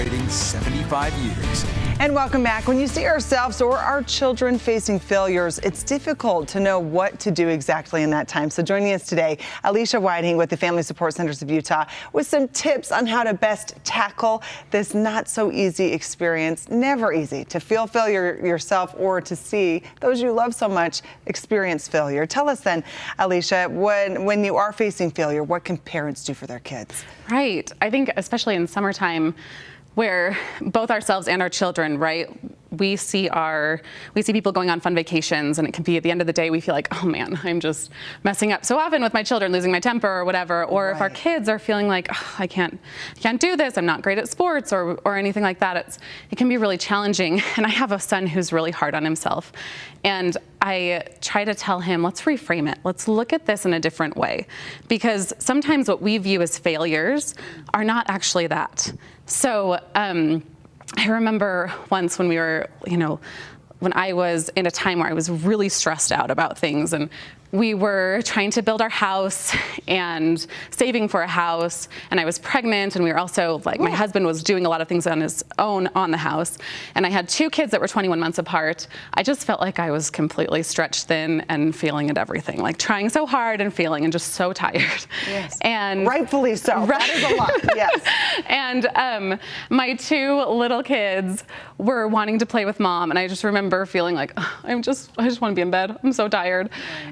celebrating 75 years. And welcome back. When you see ourselves or our children facing failures, it's difficult to know what to do exactly in that time. So joining us today, Alicia Whiting with the Family Support Centers of Utah with some tips on how to best tackle this not so easy experience. Never easy to feel failure yourself or to see those you love so much experience failure. Tell us then, Alicia, when you are facing failure, what can parents do for their kids? Right. I think especially in summertime, where both ourselves and our children, right, we see people going on fun vacations, and it can be at the end of the day we feel like, oh man, I'm just messing up so often with my children, losing my temper or whatever. Or if our kids are feeling like, oh, I can't do this, I'm not great at sports or anything like that, it can be really challenging. And I have a son who's really hard on himself, and I try to tell him, let's reframe it. Let's look at this in a different way, because sometimes what we view as failures are not actually that. So I remember once when we were, when I was in a time where I was really stressed out about things, and we were trying to build our house and saving for a house, and I was pregnant, and we were also my husband was doing a lot of things on his own on the house, and I had two kids that were 21 months apart. I just felt like I was completely stretched thin and failing at everything, like trying so hard and failing and just so tired. Yes. And rightfully so. That is a lot. Yes. And my two little kids were wanting to play with mom, and I just remember feeling like, oh, I just want to be in bed. I'm so tired.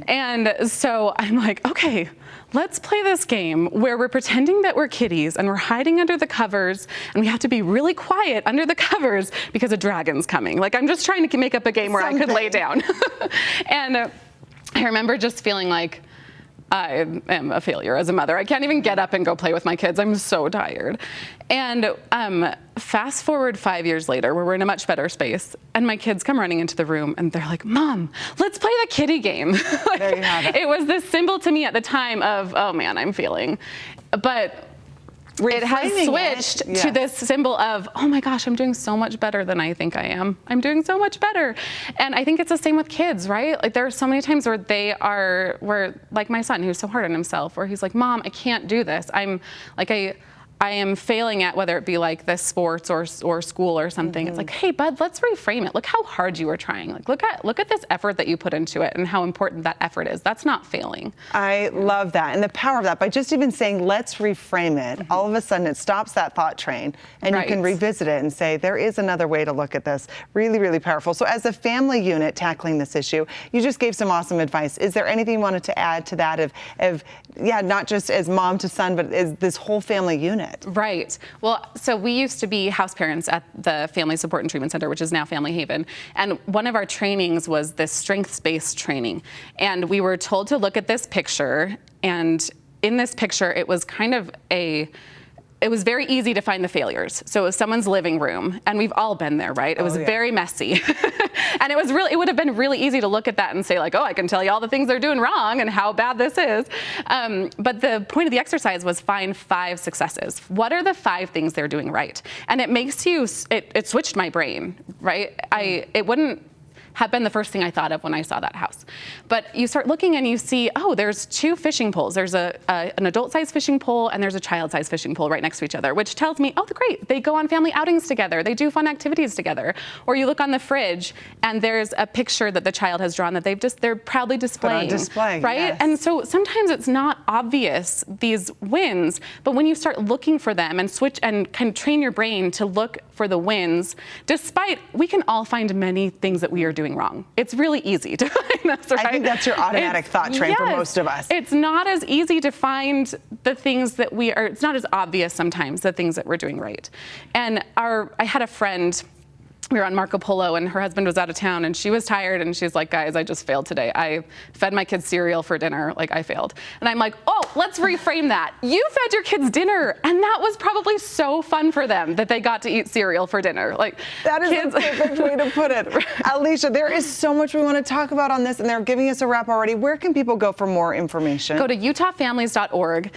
And so I'm like, okay, let's play this game where we're pretending that we're kitties and we're hiding under the covers, and we have to be really quiet under the covers because a dragon's coming. Like, I'm just trying to make up a game where I could lay down. And I remember just feeling like I am a failure as a mother. I can't even get up and go play with my kids. I'm so tired. And fast forward 5 years later, where we're in a much better space, and my kids come running into the room, and they're like, Mom, let's play the kitty game. There you have it. It was this symbol to me at the time of, oh man, I'm failing. But it has switched to this symbol of, oh my gosh, I'm doing so much better than I think I am. I'm doing so much better. And I think it's the same with kids, right? Like, there are so many times where like my son, who's so hard on himself, where he's like, Mom, I can't do this. I am failing at, whether it be like this sports or school or something. It's like, hey, bud, let's reframe it. Look how hard you were trying. Like, look at this effort that you put into it and how important that effort is. That's not failing. I love that, and the power of that. By just even saying, let's reframe it, all of a sudden it stops that thought train, and you can revisit it and say, there is another way to look at this. Really, really powerful. So as a family unit tackling this issue, you just gave some awesome advice. Is there anything you wanted to add to that of not just as mom to son, but as this whole family unit? Right. Well, so we used to be house parents at the Family Support and Treatment Center, which is now Family Haven. And one of our trainings was this strengths-based training. And we were told to look at this picture. And in this picture, it was it was very easy to find the failures. So it was someone's living room, and we've all been there, right? It was very messy. And it would have been really easy to look at that and say, like, oh, I can tell you all the things they're doing wrong and how bad this is. But the point of the exercise was find 5 successes. What are the 5 things they're doing right? And it makes you, it switched my brain, right? It wouldn't have been the first thing I thought of when I saw that house. But you start looking and you see, oh, there's 2 fishing poles. There's an adult-sized fishing pole and there's a child-sized fishing pole right next to each other, which tells me, oh, great, they go on family outings together. They do fun activities together. Or you look on the fridge and there's a picture that the child has drawn that they're proudly displaying. Put on display, right? Yes. And so sometimes it's not obvious, these wins, but when you start looking for them and switch and kind of train your brain to look for the wins, despite we can all find many things that we are doing wrong. It's really easy to find this, right? I think that's your automatic thought train for most of us. It's not as easy to find the things that it's not as obvious sometimes, the things that we're doing right. And I had a friend, we were on Marco Polo, and her husband was out of town, and she was tired, and she's like, guys, I just failed today. I fed my kids cereal for dinner, like I failed. And I'm like, oh, let's reframe that. You fed your kids dinner, and that was probably so fun for them that they got to eat cereal for dinner. Like, that is the perfect way to put it. Alicia, there is so much we want to talk about on this, and they're giving us a wrap already. Where can people go for more information? Go to utahfamilies.org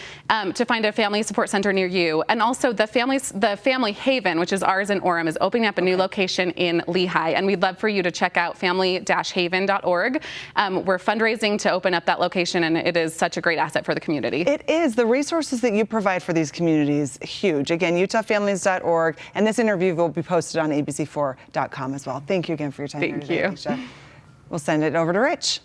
to find a family support center near you. And also the Family Haven, which is ours in Orem, is opening up a new location location in Lehigh. And we'd love for you to check out family-haven.org. We're fundraising to open up that location, and it is such a great asset for the community. It is. The resources that you provide for these communities, huge. Again, utahfamilies.org, and this interview will be posted on abc4.com as well. Thank you again for your time here today, Alicia. We'll send it over to Rich.